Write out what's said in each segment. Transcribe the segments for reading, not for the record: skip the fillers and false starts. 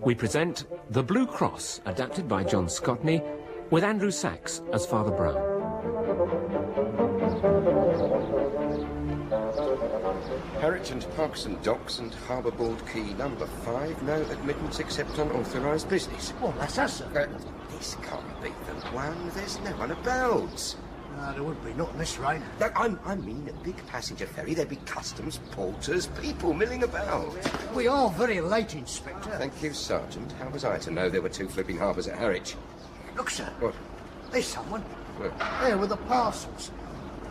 We present The Blue Cross, adapted by John Scotney, with Andrew Sachs as Father Brown. Harwich and Parkson Docks and Harbour Board Key number 5. No admittance except on authorised business. Well, that's us, sir. This can't be the one. There's no one about. No, there wouldn't be, not in this rain. No, I mean a big passenger ferry. There'd be customs, porters, people milling about. We are very late, Inspector. Thank you, Sergeant. How was I to know there were 2 flipping harbours at Harwich? Look, sir. What? There's someone. Where? There with the parcels.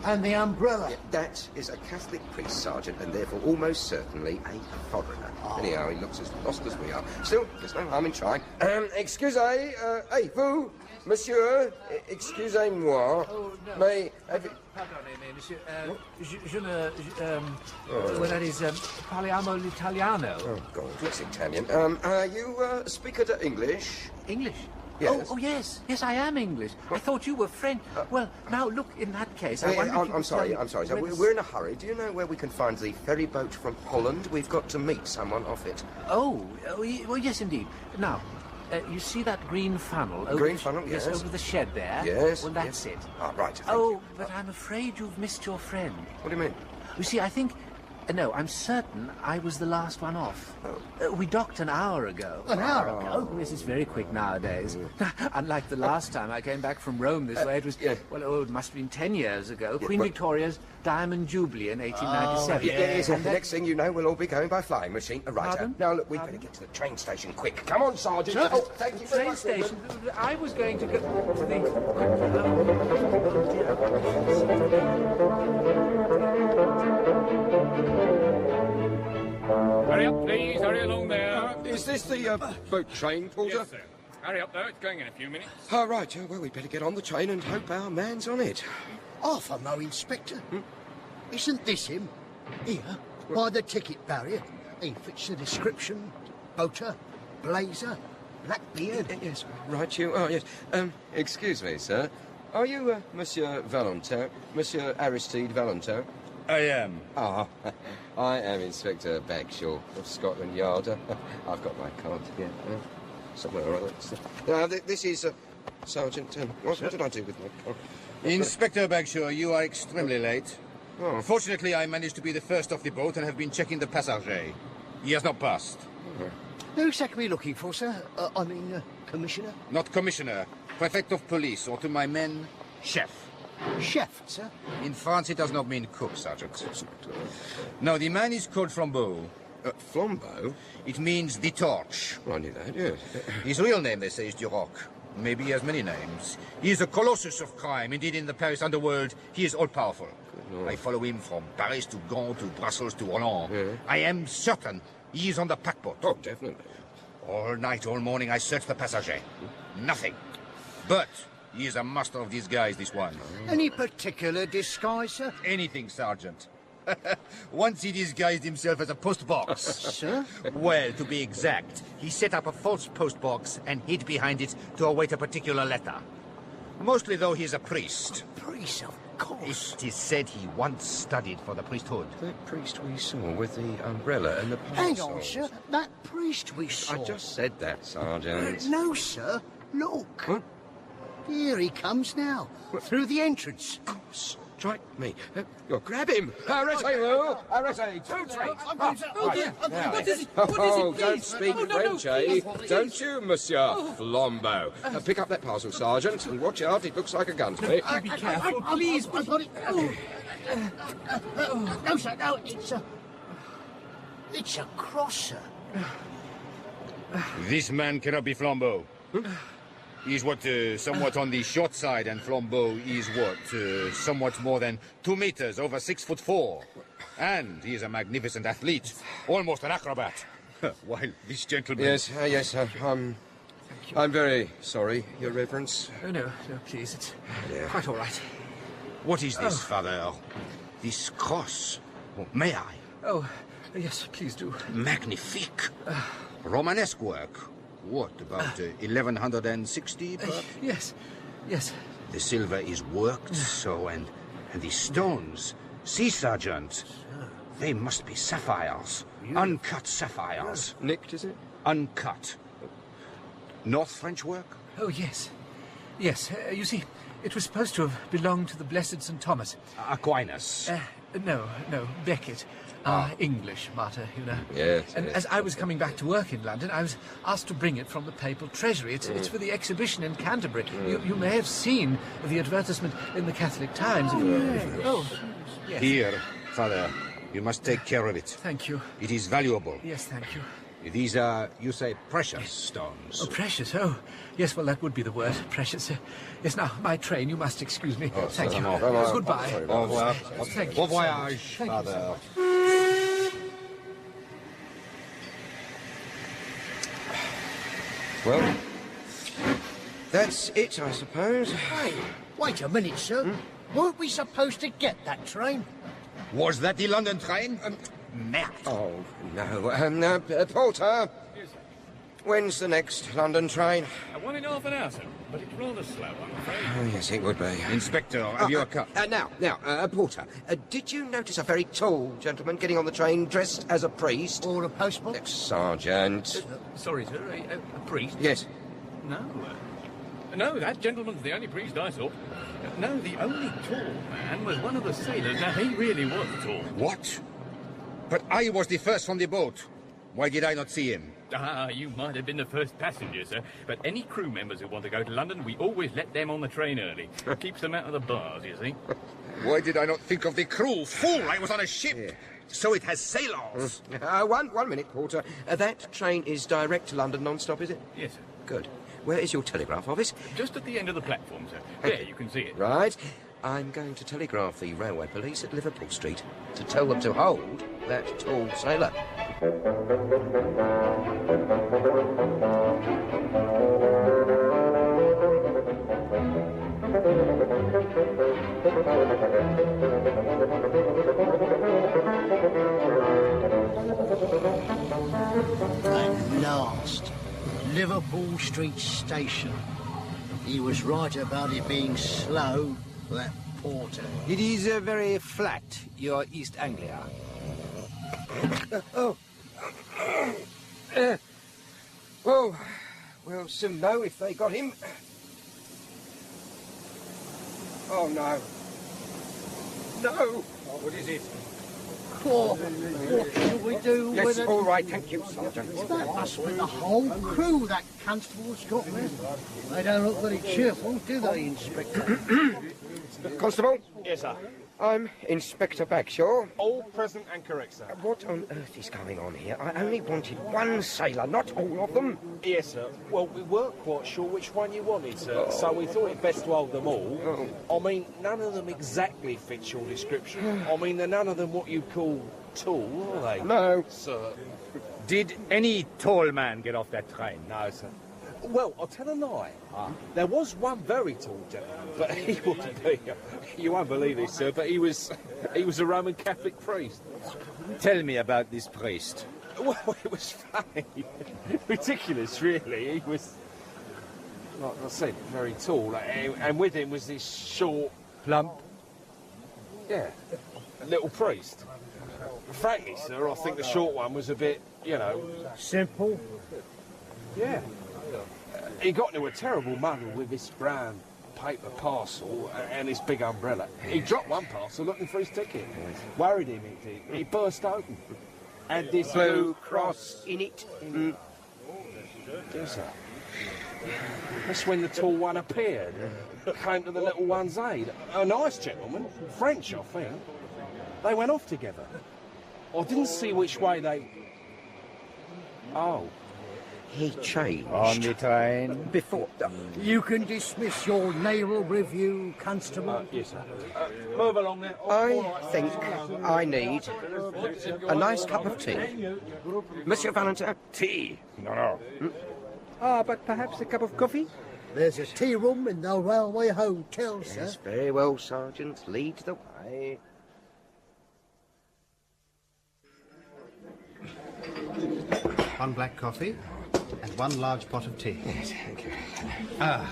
And the umbrella. Yeah, that is a Catholic priest, Sergeant, and therefore almost certainly a foreigner. Oh. Anyhow, he looks as lost as we are. Still, there's no harm in trying. Excusez, hey, vous, monsieur, excusez-moi. Oh, no. Mais... Pardonnez-me, monsieur. Well, that is, parliamo l'italiano. Oh, God, what's Italian? You speak English? English? Yes. Oh, yes. Yes, I am English. I thought you were French. Well, now, look, in that case, I wonder if you I'm could sorry, tell I'm me sorry. So where we're in a hurry. Do you know where we can find the ferry boat from Holland? We've got to meet someone off it. Oh, well, yes, indeed. Now, you see that green funnel? Over Green funnel, yes. Yes, over the shed there? Yes. Well, that's yes. it. Oh, right. Thank Oh, you. but I'm afraid you've missed your friend. What do you mean? You see, I think... no, I'm certain I was the last one off. Oh. We docked an hour ago. An hour ago? Oh, this is very quick nowadays. Unlike the last time I came back from Rome this way, it was, yeah. well, oh, it must have been 10 years ago. Yeah, Queen well- Victoria's Diamond Jubilee in 1897. Yes, And the that- next thing you know, we'll all be going by flying machine. Right. Pardon? Now, look, we Pardon? better get to the train station quick. Come on, Sergeant. Sir? Oh, thank you very Train much. station. I was going to go to the... Hurry up, please. Hurry along there. Is this the boat train, Porter? Yes, sir. Hurry up, though. It's going in a few minutes. Oh, right. Well, we'd better get on the train and hope our man's on it. Half a mo, Inspector. Isn't this him? Here, by the ticket barrier. He fits the description. Boater, blazer, black beard. Yes, right, you. Oh, yes. Excuse me, sir. Are you Monsieur Valentin? Monsieur Aristide Valentin? I am. Ah, I am Inspector Bagshaw of Scotland Yard. I've got my card here. Somewhere or other. This is Sergeant. What did I do with my card? Inspector Bagshaw, you are extremely late. Oh. Fortunately, I managed to be the first off the boat and have been checking the passager. He has not passed. Who exactly looking for, sir? Commissioner? Not commissioner, prefect of police, or to my men, chef. Chef, sir? In France, it does not mean cook, Sergeant. No, the man is called Flambeau. Flambeau? It means the torch. Well, I knew that, yes. His real name, they say, is Duroc. Maybe he has many names. He is a colossus of crime. Indeed, in the Paris underworld, he is all-powerful. I follow him from Paris to Gand to Brussels to Roland. Yeah. I am certain he is on the paquebot. Oh, definitely. All night, all morning, I search the passager. Nothing. But he is a master of disguise, this one. Any particular disguise, sir? Anything, Sergeant. Once he disguised himself as a postbox. Sir? Well, to be exact, he set up a false postbox and hid behind it to await a particular letter. Mostly, though, he is a priest. Priest, of course. It is said he once studied for the priesthood. That priest we saw with the umbrella and the Hang parasol. on, sir. That priest we saw. I just said that, Sergeant. No, sir. Look. What? Here he comes now. Through the entrance. Strike me. Grab him. Arrête, Lou. Arrête. 2 trains. Oh, dear. What is it? Oh, Please. don't speak Oh, no, French, no, eh? please. Don't you, Monsieur Flambeau? Pick up that parcel, Sergeant, and watch out. It looks like a gunsmith. Be careful, please. I've got it. No, sir. No, it's a cross, sir. This man cannot be Flambeau. He is somewhat on the short side, and Flambeau is somewhat more than 2 meters, over 6'4". And he is a magnificent athlete, almost an acrobat. While this gentleman... Yes, I'm very sorry, Your Reverence. Oh, no, please. It's quite all right. What is this, Father? This cross? May I? Oh, yes, please do. Magnifique. Romanesque work. What, about 1160, perhaps? Yes. The silver is worked so, and And these stones, see, Sergeant, they must be sapphires. Uncut sapphires. Nicked, is it? Uncut. North French work? Oh, yes. Yes, you see, it was supposed to have belonged to the Blessed St. Thomas. Aquinas. No, Becket. English martyr, you know. Yes. And yes. as I was coming back to work in London, I was asked to bring it from the papal treasury. It's for the exhibition in Canterbury. You may have seen the advertisement in the Catholic Times. Yes. Here, Father, you must take care of it. Thank you. It is valuable. Yes, thank you. These are, you say, precious stones. Oh, precious. Oh, yes, well, that would be the word. Precious. Yes, now, my train. You must excuse me. Thank you. Goodbye. Au revoir. Thank you. Bon voyage, Thank you, Father. Well, that's it, I suppose. Hey, wait a minute, sir. Weren't we supposed to get that train? Was that the London train? Matt. Oh, no. Porter, when's the next London train? 1.5 hours, sir. But it's rather slow, I'm afraid. Oh, yes, it would be. Inspector, have you a car? Now, Porter, did you notice a very tall gentleman getting on the train dressed as a priest? Or a postman? Sergeant. Sorry, sir, a priest? Yes. No, that gentleman's the only priest I saw. No, the only tall man was one of the sailors. Now, he really was tall. What? But I was the first from the boat. Why did I not see him? You might have been the first passenger, sir. But any crew members who want to go to London, we always let them on the train early. Keeps them out of the bars, you see. Why did I not think of the crew? Fool, I was on a ship. Yeah. So it has sailors. One minute, Porter. That train is direct to London non-stop, is it? Yes, sir. Good. Where is your telegraph office? Just at the end of the platform, sir. There, you can see it. Right. I'm going to telegraph the railway police at Liverpool Street to tell them to hold that tall sailor. At last, Liverpool Street Station. He was right about it being slow, that porter. It is very flat, your East Anglia. Well, we'll soon know if they got him. Oh, no. No! What is it? What shall we do Yes, with it? all right, thank you, Sergeant. That must be the whole crew that constable's got there. They don't look very cheerful, do they, Inspector? Constable? Yes, sir. I'm Inspector Bagshaw. All present and correct, sir. What on earth is going on here? I only wanted one sailor, not all of them. Yes, sir. Well, we weren't quite sure which one you wanted, sir, so we thought it best to hold them all. I mean, none of them exactly fit your description. I mean, they're none of them what you call tall, are they? No. Sir. Did any tall man get off that train? No, sir. Well, I'll tell a lie. There was one very tall gentleman, but he wouldn't be. You won't believe this, sir, but he was a Roman Catholic priest. Tell me about this priest. Well, it was funny. Ridiculous, really. He was, like I said, very tall, and with him was this short, Plump? yeah, little priest. Frankly, sir, I think the short one was a bit, you know... Simple. Yeah. He got into a terrible muddle with this brown paper parcel and his big umbrella. He dropped one parcel looking for his ticket. Worried him, it did. He burst open. And this Blue cross in it. Yes, sir. That's when the tall one appeared. Came to the little one's aid. A nice gentleman, French, I think. They went off together. I didn't see which way they... Oh. He changed. On the train? Before... You can dismiss your naval review, Constable. Yes, sir. Move along there. I think I need a nice cup of tea. Monsieur Valentin? Tea? No. But perhaps a cup of coffee? There's a tea room in the railway hotel, sir. Yes, very well, Sergeant. Lead the way. One black coffee and one large pot of tea. Yes, thank you. Oh,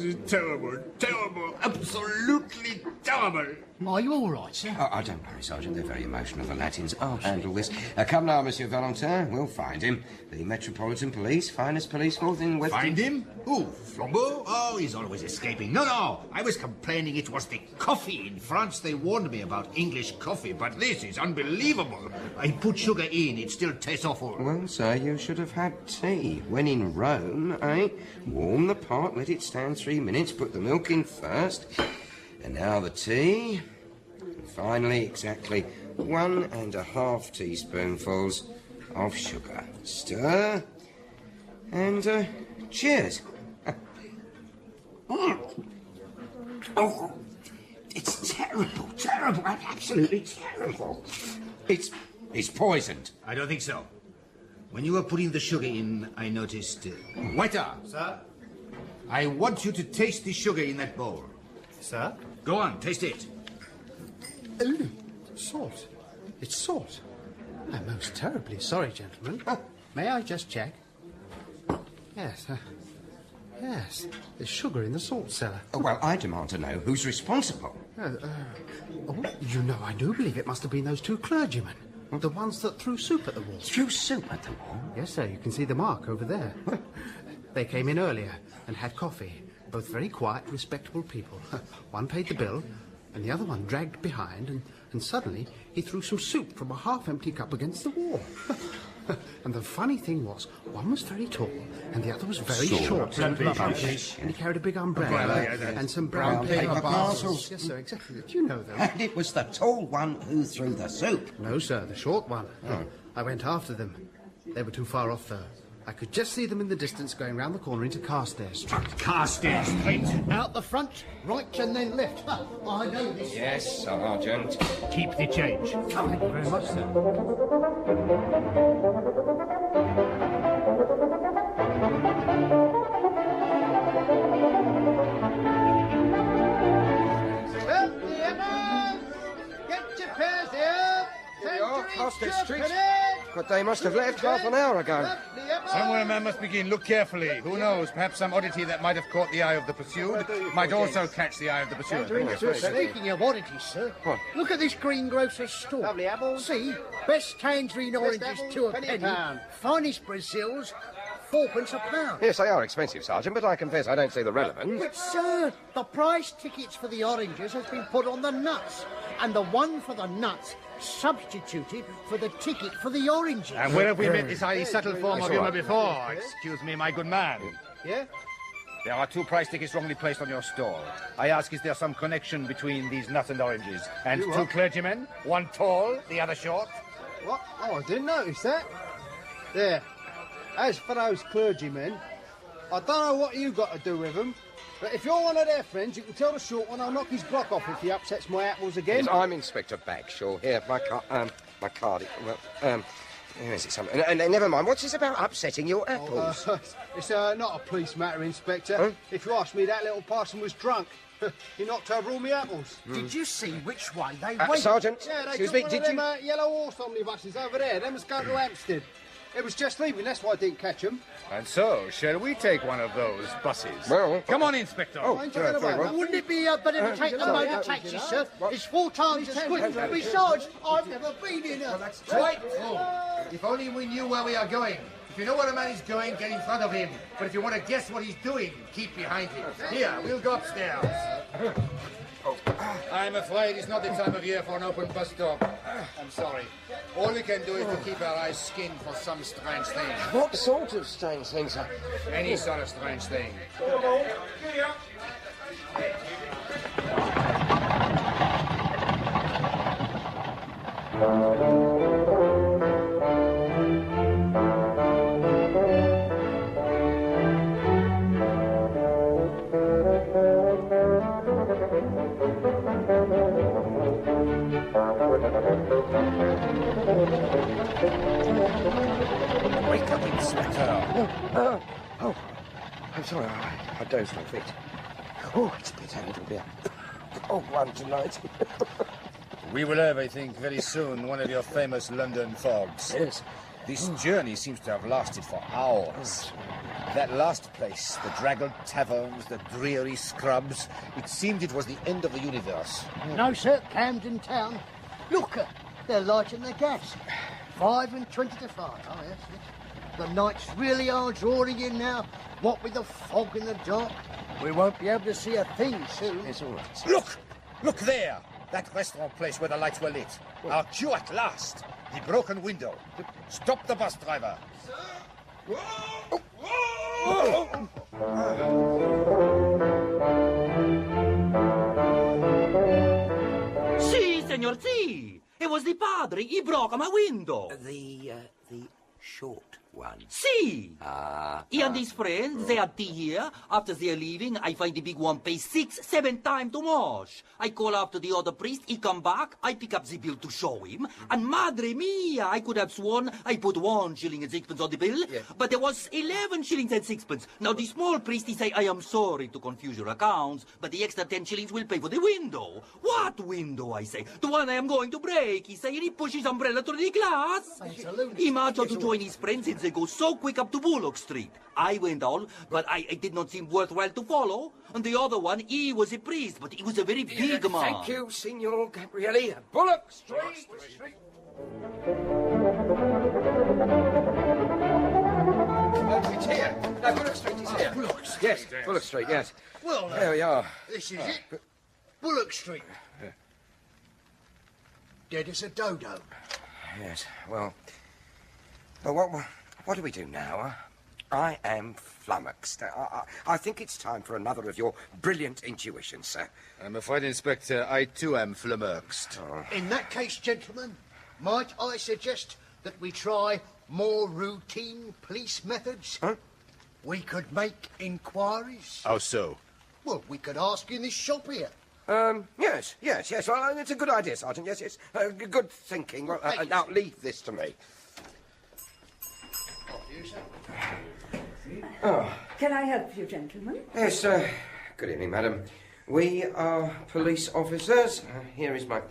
this is terrible, terrible, absolutely terrible. Are you all right, sir? Oh, don't worry, Sergeant. They're very emotional, the Latins. I'll handle this. Come now, Monsieur Valentin. We'll find him. The Metropolitan Police, finest police force in West... Find him? Who? Flambeau? Oh, he's always escaping. No, I was complaining it was the coffee. In France, they warned me about English coffee, but this is unbelievable. I put sugar in, it still tastes awful. Well, sir, you should have had tea. When in Rome, eh? Warm the pot, let it stand 3 minutes, put the milk in first. And now the tea. And finally, exactly 1.5 teaspoonfuls of sugar. Stir. And, cheers. Oh, it's terrible, terrible, absolutely terrible. It's poisoned. I don't think so. When you were putting the sugar in, I noticed... Waiter! Sir? I want you to taste the sugar in that bowl. Sir? Go on, taste it. Salt. It's salt. I'm most terribly sorry, gentlemen. May I just check? Yes, yes. There's sugar in the salt cellar. Oh, well, I demand to know who's responsible. You know, I do believe it must have been those 2 clergymen. The ones that threw soup at the wall. Threw soup at the wall? Yes, sir. You can see the mark over there. They came in earlier and had coffee. Both very quiet, respectable people. One paid the bill, and the other one dragged behind, and suddenly he threw some soup from a half-empty cup against the wall. And the funny thing was, one was very tall, and the other was very short and plumpish, and he carried a big umbrella and some brown paper parcels. Yes, sir, exactly. Do you know them? And it was the tall one who threw the soup. No, sir, the short one. I went after them. They were too far off, though. I could just see them in the distance going round the corner into Carstairs Street. Carstairs Street? Out the front, right and then left. I know this. Yes, Sergeant. Keep the change. Thank you very much, sir. Get your pairs here. Here we are, Carstairs Street. But they must have left half an hour ago. Somewhere a man must begin. Look carefully. Who knows? Perhaps some oddity that might have caught the eye of the pursued might also catch the eye of the pursued. Speaking of oddities, sir, look at this greengrocer's store. Lovely apples. See, best tangerine oranges, 2 a penny. Finest Brazils, 4p a pound. Yes, they are expensive, Sergeant, but I confess I don't see the relevance. But, sir, the price tickets for the oranges has been put on the nuts, and the one for the nuts substituted for the ticket for the oranges. And where have we met this highly subtle form of humour before? Excuse me, my good man. Yeah? There are 2 price tickets wrongly placed on your stall. I ask, is there some connection between these nuts and oranges? And 2 clergymen, one tall, the other short? What? Oh, I didn't notice that. There. As for those clergymen, I don't know what you got to do with them, but if you're one of their friends, you can tell the short one I'll knock his block off if he upsets my apples again. Yes, I'm Inspector Bagshaw. Here, my card. Well, is it something? And never mind. What's this about upsetting your apples? It's not a police matter, Inspector. Huh? If you ask me, that little parson was drunk. He knocked over all my apples. Did you see which way they went? Sergeant, yeah, they excuse took me, one did of them, you... yellow horse omnibuses over there. They must go to Hampstead. It was just leaving, that's why I didn't catch them. And so, shall we take one of those buses? Well... Come on, Inspector. Wouldn't it be better to take the motor taxi, sir? It's 4 times as quick. Besides, I've never been in a... Right. If only we knew where we are going. If you know where a man is going, get in front of him. But if you want to guess what he's doing, keep behind him. Here, we'll go upstairs. I'm afraid it's not the time of year for an open bus stop. I'm sorry. All we can do is to keep our eyes skinned for some strange thing. What sort of strange thing, sir? Any sort of strange thing. Wake up, Inspector. Oh, I'm sorry, I dozed off it. Oh, it's a little bit cold one tonight. We will have, I think, very soon one of your famous London fogs. Yes. This journey seems to have lasted for hours. That last place, the draggled taverns, the dreary scrubs, it seemed it was the end of the universe. No, sir, Camden Town. Look, they're lighting the gas. 5 and 20 to 5. Oh, yes, yes. The nights really are drawing in now. What with the fog in the dark, we won't be able to see a thing soon. It's all right. Look! Look there! That restaurant place where the lights were lit. Our cue at last. The broken window. Stop the bus driver. Sir? Si, senor, si. It was the padre. He broke my window. The short one. Si. He and his friends, they had tea here. After they're leaving, I find the big one pay 6-7 times too much. I call after the other priest, he come back, I pick up the bill to show him, and madre mia, I could have sworn I put 1 shilling and 6pence on the bill, but there was 11 shillings and 6pence. Now the small priest, he say, I am sorry to confuse your accounts, but the extra 10 shillings will pay for the window. What window, I say? The one I am going to break, he say, and he push his umbrella through the glass. He marched out to join his friends, and they go so quick up to Bullock Street. I went on, but it did not seem worthwhile to follow. And the other one, he was a priest, but he was a very big man. Thank you, Signor Gabrielli. Bullock Street. It's here. No, Bullock Street is here. Bullock Street? Yes, Bullock Street, yes. Well, there we are. This is it. Bullock Street. Dead as a dodo. Yes, well, what do we do now? I am flummoxed. I think it's time for another of your brilliant intuitions, sir. I'm afraid, Inspector, I too am flummoxed. In that case, gentlemen, might I suggest that we try more routine police methods? Huh? We could make inquiries. How so? Well, we could ask in this shop here. Yes. Well, it's a good idea, Sergeant. Yes. Good thinking. Well, now, leave this to me. Oh. Can I help you, gentlemen? Yes, good evening, madam. We are police officers. Here is my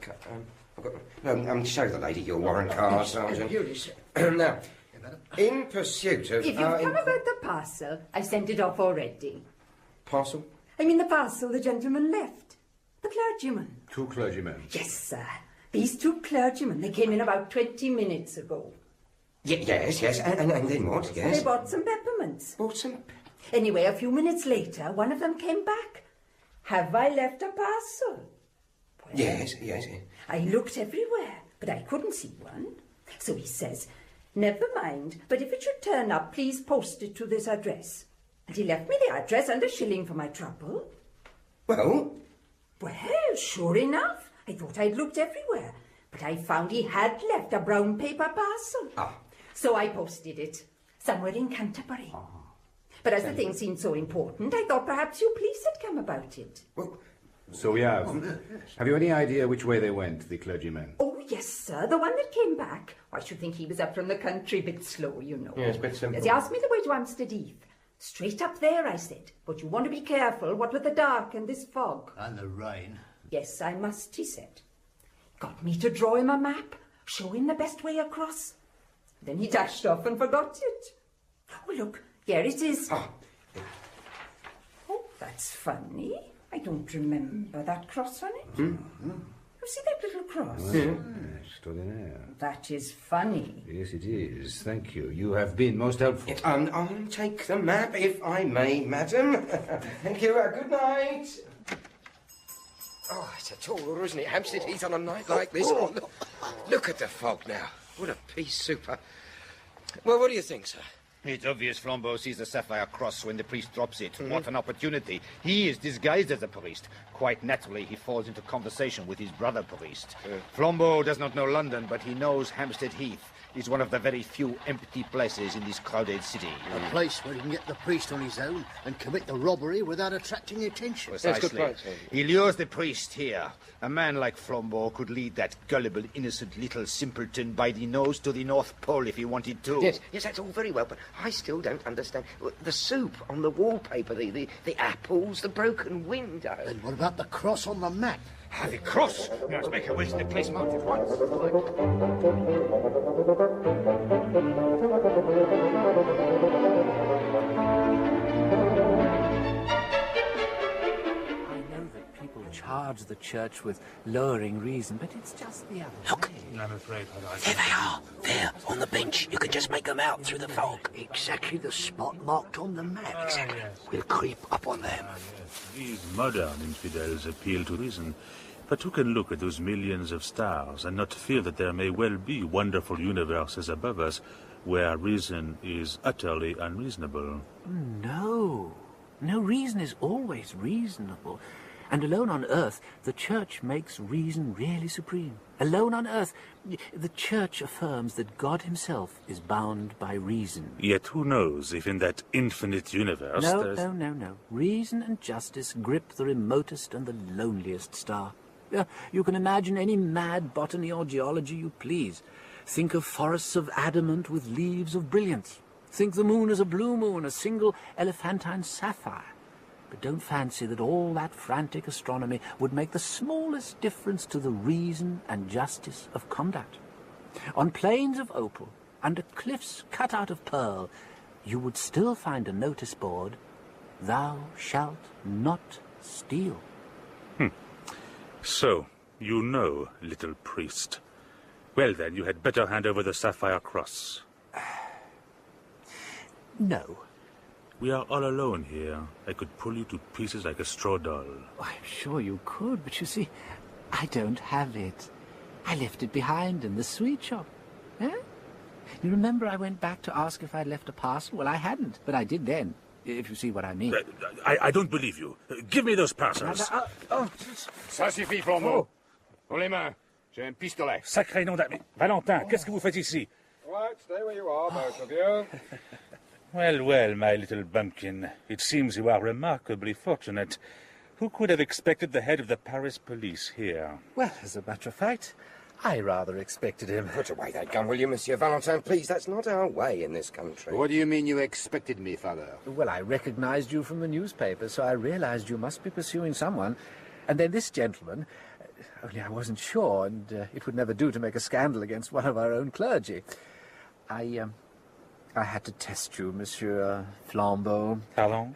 show the lady your warrant card, Sergeant. Now, in pursuit of... If you've come about the parcel, I've sent it off already. Parcel? I mean the parcel the gentleman left. The clergyman. 2 clergymen? Yes, sir. These 2 clergymen, they came in about 20 minutes ago. Yes, and then what, yes? They bought some peppermints. Bought some... Anyway, a few minutes later, one of them came back. Have I left a parcel? Well, yes. I looked everywhere, but I couldn't see one. So he says, never mind, but if it should turn up, please post it to this address. And he left me the address and a shilling for my trouble. Well, sure enough. I thought I'd looked everywhere, but I found he had left a brown paper parcel. So I posted it, somewhere in Canterbury. But as the thing seemed so important, I thought perhaps you police had come about it. Well, so we have. Have you any idea which way they went, the clergymen? Oh, yes, sir. The one that came back. I should think he was up from the country, a bit slow, you know. Yes, a bit simple. He asked me the way to Hampstead Heath. Straight up there, I said. But you want to be careful, what with the dark and this fog. And the rain. Yes, I must, he said. Got me to draw him a map, show him the best way across. Then he dashed off and forgot it. Oh, look, here it is. Oh, that's funny. I don't remember that cross on it. You see that little cross? Extraordinaire. That is funny. Yes, it is. Thank you. You have been most helpful. I'll take the map, if I may, madam. Thank you. Good night. Oh, it's a tall order, isn't it? Hampstead Heath on a night like this. Oh, look at the fog now. What a piece super. Well, what do you think, sir? It's obvious Flambeau sees the sapphire cross when the priest drops it. What an opportunity. He is disguised as a priest. Quite naturally, he falls into conversation with his brother priest. Flambeau does not know London, but he knows Hampstead Heath is one of the very few empty places in this crowded city. A place where he can get the priest on his own and commit the robbery without attracting attention. Precisely. That's good point, sir. He lures the priest here. A man like Flambeau could lead that gullible, innocent little simpleton by the nose to the North Pole if he wanted to. Yes, that's all very well, but I still don't understand. The soup on the wallpaper, the apples, the broken window. And what about the cross on the map? The cross! Let's make our way to the place marked at once. Charge the church with lowering reason, but it's just the other way. I'm afraid There they are. There, on the bench. You can just make them out through the fog. Exactly the spot marked on the map. Exactly. Yes. We'll creep up on them. Yes. These modern infidels appeal to reason. But who can look at those millions of stars and not feel that there may well be wonderful universes above us where reason is utterly unreasonable? No. No, reason is always reasonable. And alone on earth, the Church makes reason really supreme. Alone on earth, the Church affirms that God himself is bound by reason. Yet who knows if in that infinite universe No. Reason and justice grip the remotest and the loneliest star. You can imagine any mad botany or geology you please. Think of forests of adamant with leaves of brilliance. Think the moon as a blue moon, a single elephantine sapphire. But don't fancy that all that frantic astronomy would make the smallest difference to the reason and justice of conduct. On plains of opal, under cliffs cut out of pearl, you would still find a notice board, "Thou shalt not steal." So, you know, little priest. Well then, you had better hand over the sapphire cross. No. We are all alone here. I could pull you to pieces like a straw doll. I'm sure you could, but you see, I don't have it. I left it behind in the sweet shop. Eh? You remember I went back to ask if I'd left a parcel? Well, I hadn't, but I did then, if you see what I mean. I don't believe you. Give me those parcels. Ça suffit, Flambeau. Pour les mains. J'ai un pistolet. Sacré nom d'ami. Valentin, qu'est-ce que vous faites ici? Right, stay where you are, both of you. Well, well, my little bumpkin. It seems you are remarkably fortunate. Who could have expected the head of the Paris police here? Well, as a matter of fact, I rather expected him. Put away that gun, will you, Monsieur Valentin, please? That's not our way in this country. What do you mean you expected me, Father? Well, I recognized you from the newspaper, so I realized you must be pursuing someone. And then this gentleman, only I wasn't sure, and it would never do to make a scandal against one of our own clergy. I had to test you, Monsieur Flambeau. Pardon?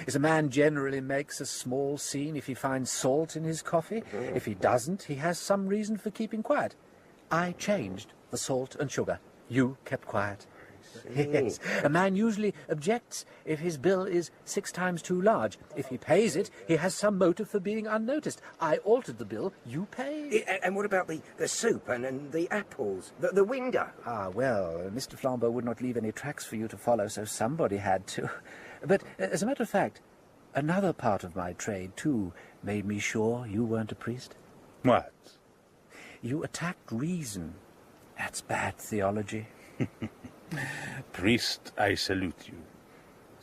Is a man generally makes a small scene if he finds salt in his coffee? If he doesn't, he has some reason for keeping quiet. I changed the salt and sugar. You kept quiet. Yes. A man usually objects if his bill is 6 times too large. If he pays it, he has some motive for being unnoticed. I altered the bill. You paid. And what about the soup and the apples? The window? Ah, well, Mr. Flambeau would not leave any tracks for you to follow, so somebody had to. But, as a matter of fact, another part of my trade, too, made me sure you weren't a priest. What? You attacked reason. That's bad theology. Priest, I salute you.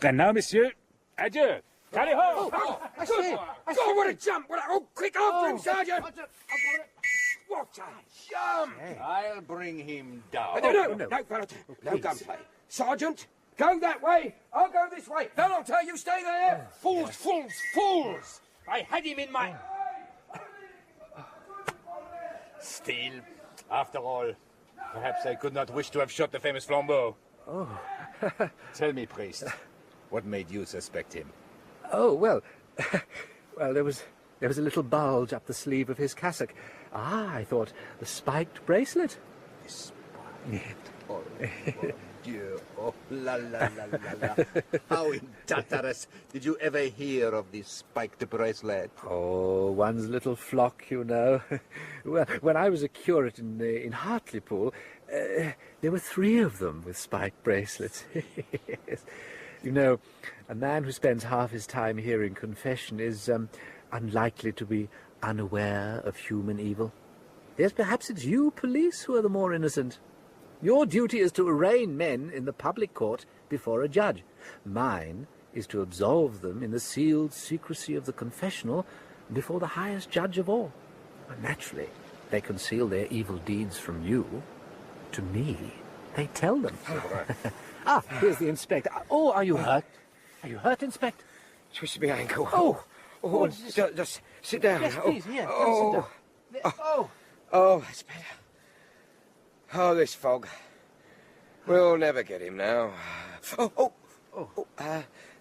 And now, monsieur, adieu. Tally ho! I see it! God, what a jump! Quick after him, Sergeant! What a jump! I'll bring him down. No, Valentin. No gunplay. Sergeant, go that way. I'll go this way. Valentin, you stay there. Fools! I had him in my... Still, after all, perhaps I could not wish to have shot the famous Flambeau. Oh. Tell me, priest, what made you suspect him? Oh, well, there was a little bulge up the sleeve of his cassock. Ah, I thought the spiked bracelet. Oh, Dieu. Oh, la, la, la, la, la. How in Tartarus did you ever hear of this spiked bracelet? Oh, one's little flock, you know. Well, when I was a curate in Hartlepool, there were 3 of them with spiked bracelets. Yes. You know, a man who spends half his time hearing confession is unlikely to be unaware of human evil. Yes, perhaps it's you, police, who are the more innocent. Your duty is to arraign men in the public court before a judge. Mine is to absolve them in the sealed secrecy of the confessional before the highest judge of all. And naturally, they conceal their evil deeds from you. To me, they tell them. Ah, here's the inspector. Oh, are you hurt? Are you hurt, Inspector? Twisted my ankle. Oh, just Sit down. Yes, please, yeah, come Oh, sit down. Oh. Oh, that's better. Oh, this fog. We'll never get him now.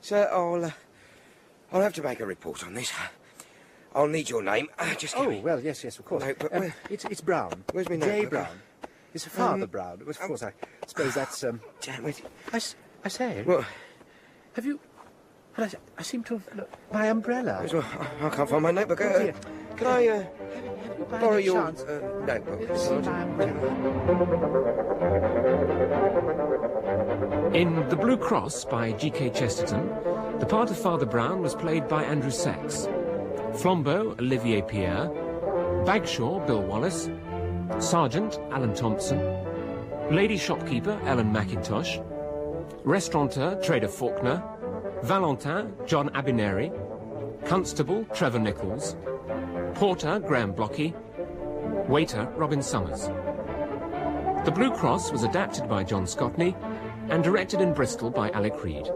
Sir, I'll have to make a report on this. I'll need your name. Just give me... well, yes, of course. Notebook. It's Brown. Where's my J. notebook? Brown. It's Father Brown. Of course, I suppose that's... Damn it. I say... What? Have you... Well, I seem to have... Look, my umbrella. Well, I can't find my notebook. Dear. Can I borrow your chance? notebook? See my umbrella. In The Blue Cross by G.K. Chesterton, the part of Father Brown was played by Andrew Sachs. Flambeau, Olivier Pierre. Bagshaw, Bill Wallace. Sergeant, Alan Thompson. Lady Shopkeeper, Ellen McIntosh. Restaurateur, Trader Faulkner. Valentin, John Abineri. Constable, Trevor Nichols. Porter, Graham Blocky. Waiter, Robin Summers. The Blue Cross was adapted by John Scotney and directed in Bristol by Alec Reed.